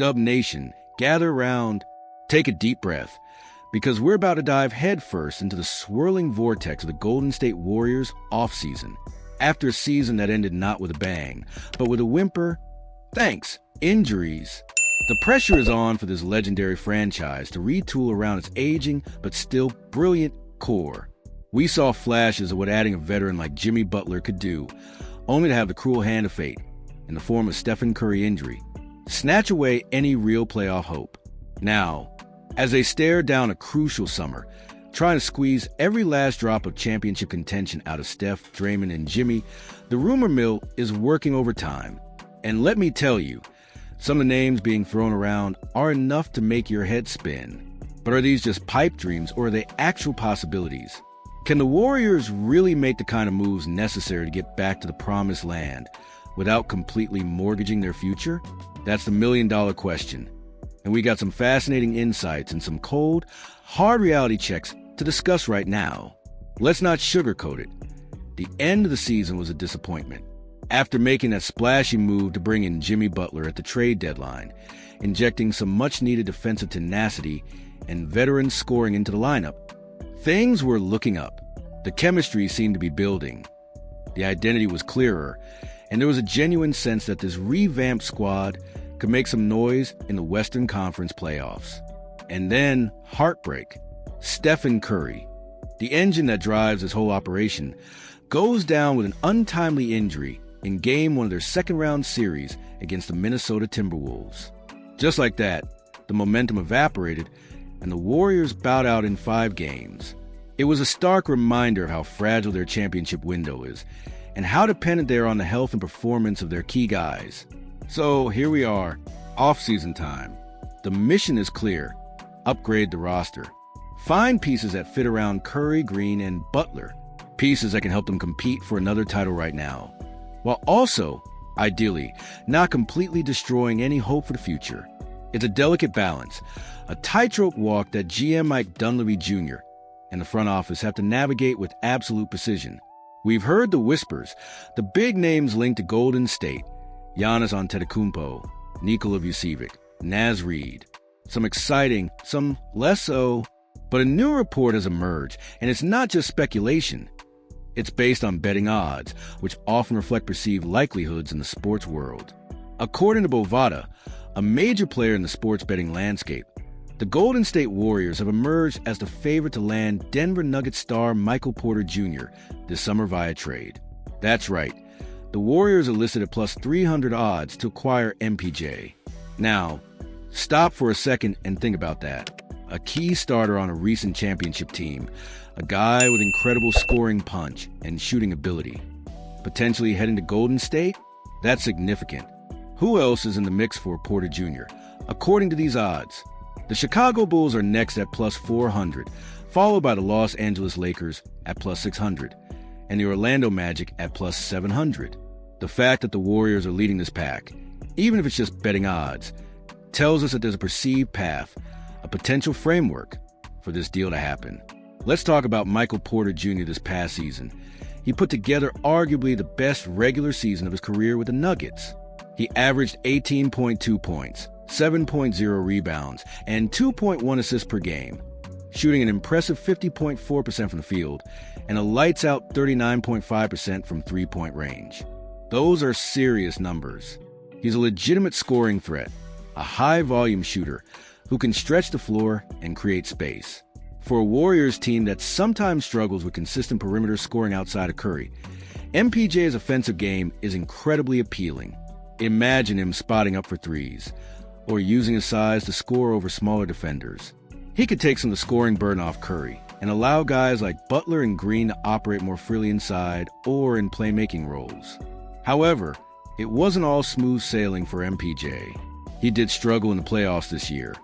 Dub Nation, gather around, take a deep breath, because we're about to dive headfirst into the swirling vortex of the Golden State Warriors offseason. After a season that ended not with a bang, but with a whimper, thanks, injuries. The pressure is on for this legendary franchise to retool around its aging but still brilliant core. We saw flashes of what adding a veteran like Jimmy Butler could do, only to have the cruel hand of fate, in the form of Steph Curry injury, snatch away any real playoff hope. Now, as they stare down a crucial summer, trying to squeeze every last drop of championship contention out of Steph, Draymond, and Jimmy, the rumor mill is working overtime. And let me tell you, some of the names being thrown around are enough to make your head spin. But are these just pipe dreams, or are they actual possibilities? Can the Warriors really make the kind of moves necessary to get back to the promised land without completely mortgaging their future? That's the million-dollar question. And we got some fascinating insights and some cold, hard reality checks to discuss right now. Let's not sugarcoat it. The end of the season was a disappointment. After making that splashy move to bring in Jimmy Butler at the trade deadline, injecting some much-needed defensive tenacity and veteran scoring into the lineup, things were looking up. The chemistry seemed to be building. The identity was clearer, and there was a genuine sense that this revamped squad could make some noise in the Western Conference playoffs. And then, heartbreak. Steph Curry, the engine that drives this whole operation, goes down with an untimely injury in Game 1 of their second-round series against the Minnesota Timberwolves. Just like that, the momentum evaporated, and the Warriors bowed out in 5 games. It was a stark reminder of how fragile their championship window is, and how dependent they are on the health and performance of their key guys. So here we are, off-season time. The mission is clear: upgrade the roster. Find pieces that fit around Curry, Green, and Butler. Pieces that can help them compete for another title right now, while also, ideally, not completely destroying any hope for the future. It's a delicate balance, a tightrope walk that GM Mike Dunleavy Jr. and the front office have to navigate with absolute precision. We've heard the whispers, the big names linked to Golden State: Giannis Antetokounmpo, Nikola Vucevic, Naz Reid. Some exciting, some less so. But a new report has emerged, and it's not just speculation. It's based on betting odds, which often reflect perceived likelihoods in the sports world. According to Bovada, a major player in the sports betting landscape, the Golden State Warriors have emerged as the favorite to land Denver Nuggets star Michael Porter Jr. this summer via trade. That's right, the Warriors are listed at plus 300 odds to acquire MPJ. Now, stop for a second and think about that. A key starter on a recent championship team, a guy with incredible scoring punch and shooting ability. Potentially heading to Golden State? That's significant. Who else is in the mix for Porter Jr.? According to these odds, the Chicago Bulls are next at plus 400, followed by the Los Angeles Lakers at plus 600, and the Orlando Magic at plus 700. The fact that the Warriors are leading this pack, even if it's just betting odds, tells us that there's a perceived path, a potential framework for this deal to happen. Let's talk about Michael Porter Jr. this past season. He put together arguably the best regular season of his career with the Nuggets. He averaged 18.2 points, 7.0 rebounds, and 2.1 assists per game, shooting an impressive 50.4% from the field and a lights-out 39.5% from three-point range. Those are serious numbers. He's a legitimate scoring threat, a high-volume shooter who can stretch the floor and create space. For a Warriors team that sometimes struggles with consistent perimeter scoring outside of Curry, MPJ's offensive game is incredibly appealing. Imagine him spotting up for threes, or using his size to score over smaller defenders. He could take some of the scoring burden off Curry and allow guys like Butler and Green to operate more freely inside or in playmaking roles. However, it wasn't all smooth sailing for MPJ. He did struggle in the playoffs this year,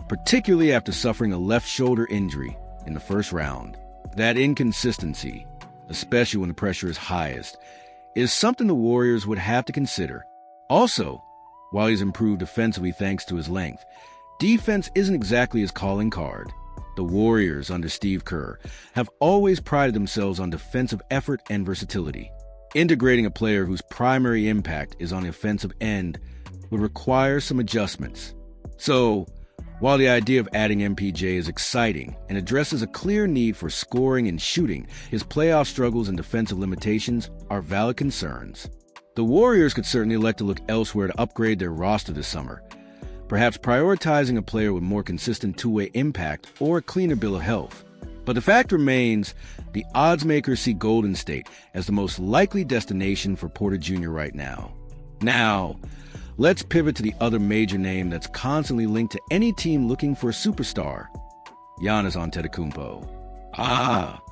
particularly after suffering a left shoulder injury in the first round. That inconsistency, especially when the pressure is highest, is something the Warriors would have to consider. Also, while he's improved defensively thanks to his length, defense isn't exactly his calling card. The Warriors, under Steve Kerr, have always prided themselves on defensive effort and versatility. Integrating a player whose primary impact is on the offensive end would require some adjustments. So, while the idea of adding MPJ is exciting and addresses a clear need for scoring and shooting, his playoff struggles and defensive limitations are valid concerns. The Warriors could certainly elect to look elsewhere to upgrade their roster this summer, perhaps prioritizing a player with more consistent two-way impact or a cleaner bill of health. But the fact remains, the odds makers see Golden State as the most likely destination for Porter Jr. right now. Now, let's pivot to the other major name that's constantly linked to any team looking for a superstar: Giannis Antetokounmpo.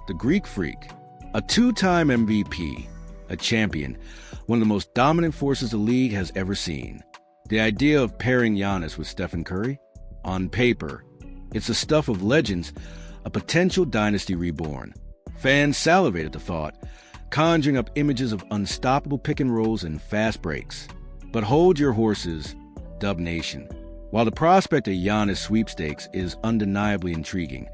The Greek Freak. A two-time MVP, a champion, one of the most dominant forces the league has ever seen. The idea of pairing Giannis with Steph Curry? On paper, it's the stuff of legends, a potential dynasty reborn. Fans salivate at the thought, conjuring up images of unstoppable pick-and-rolls and fast breaks. But hold your horses, Dub Nation. While the prospect of Giannis sweepstakes is undeniably intriguing,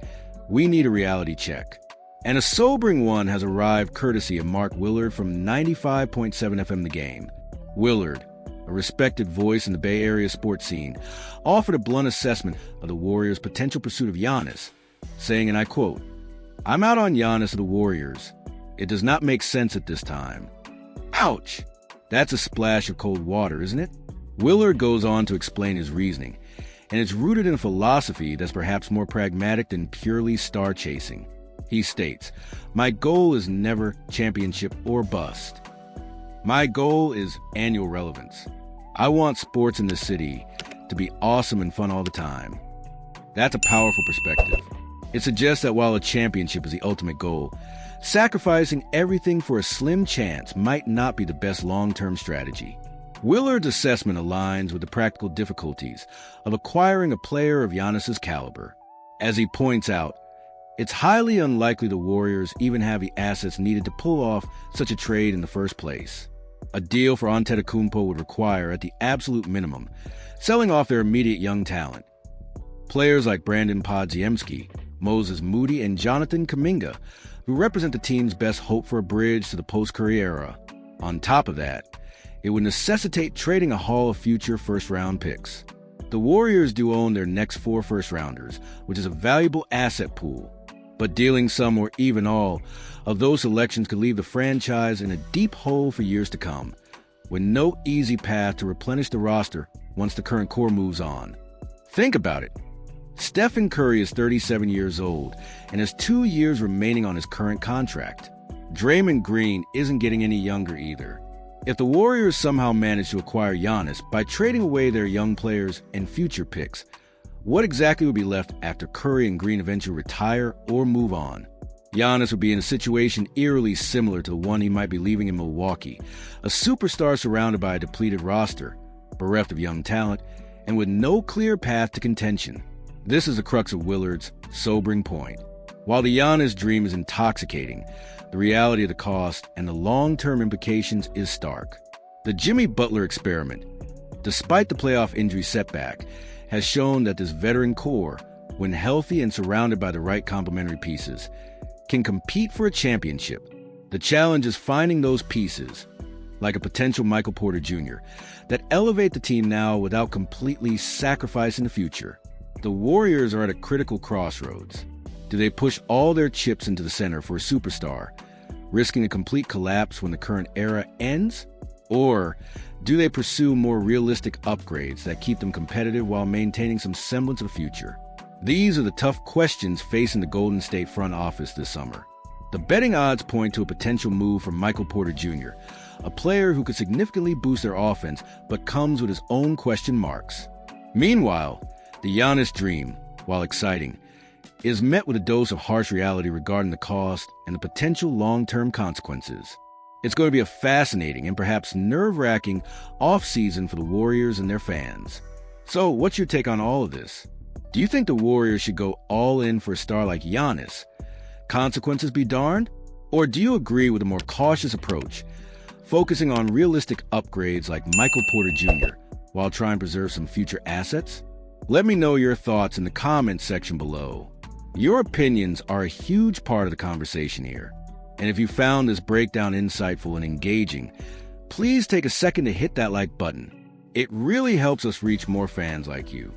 we need a reality check. And a sobering one has arrived courtesy of Mark Willard from 95.7 FM The Game. Willard, a respected voice in the Bay Area sports scene, offered a blunt assessment of the Warriors' potential pursuit of Giannis, saying, and I quote, "I'm out on Giannis of the Warriors. It does not make sense at this time." Ouch! That's a splash of cold water, isn't it? Willard goes on to explain his reasoning, and it's rooted in a philosophy that's perhaps more pragmatic than purely star-chasing. He states, "My goal is never championship or bust. My goal is annual relevance. I want sports in this city to be awesome and fun all the time." That's a powerful perspective. It suggests that while a championship is the ultimate goal, sacrificing everything for a slim chance might not be the best long-term strategy. Willard's assessment aligns with the practical difficulties of acquiring a player of Giannis's caliber. As he points out, it's highly unlikely the Warriors even have the assets needed to pull off such a trade in the first place. A deal for Antetokounmpo would require, at the absolute minimum, selling off their immediate young talent. Players like Brandon Podziemski, Moses Moody, and Jonathan Kuminga, who represent the team's best hope for a bridge to the post-Curry era. On top of that, it would necessitate trading a haul of future first-round picks. The Warriors do own their next 4 first-rounders, which is a valuable asset pool. But dealing some or even all of those selections could leave the franchise in a deep hole for years to come, with no easy path to replenish the roster once the current core moves on. Think about it. Steph Curry is 37 years old and has 2 years remaining on his current contract. Draymond Green isn't getting any younger either. If the Warriors somehow manage to acquire Giannis by trading away their young players and future picks, what exactly would be left after Curry and Green eventually retire or move on? Giannis would be in a situation eerily similar to the one he might be leaving in Milwaukee, a superstar surrounded by a depleted roster, bereft of young talent, and with no clear path to contention. This is the crux of Willard's sobering point. While the Giannis dream is intoxicating, the reality of the cost and the long-term implications is stark. The Jimmy Butler experiment, despite the playoff injury setback, has shown that this veteran core, when healthy and surrounded by the right complementary pieces, can compete for a championship. The challenge is finding those pieces, like a potential Michael Porter Jr., that elevate the team now without completely sacrificing the future. The Warriors are at a critical crossroads. Do they push all their chips into the center for a superstar, risking a complete collapse when the current era ends? Or do they pursue more realistic upgrades that keep them competitive while maintaining some semblance of a future? These are the tough questions facing the Golden State front office this summer. The betting odds point to a potential move for Michael Porter Jr., a player who could significantly boost their offense but comes with his own question marks. Meanwhile, the Giannis dream, while exciting, is met with a dose of harsh reality regarding the cost and the potential long-term consequences. It's going to be a fascinating and perhaps nerve-wracking offseason for the Warriors and their fans. So, what's your take on all of this? Do you think the Warriors should go all in for a star like Giannis? Consequences be darned? Or do you agree with a more cautious approach, focusing on realistic upgrades like Michael Porter Jr., while trying to preserve some future assets? Let me know your thoughts in the comments section below. Your opinions are a huge part of the conversation here. And if you found this breakdown insightful and engaging, please take a second to hit that like button. It really helps us reach more fans like you.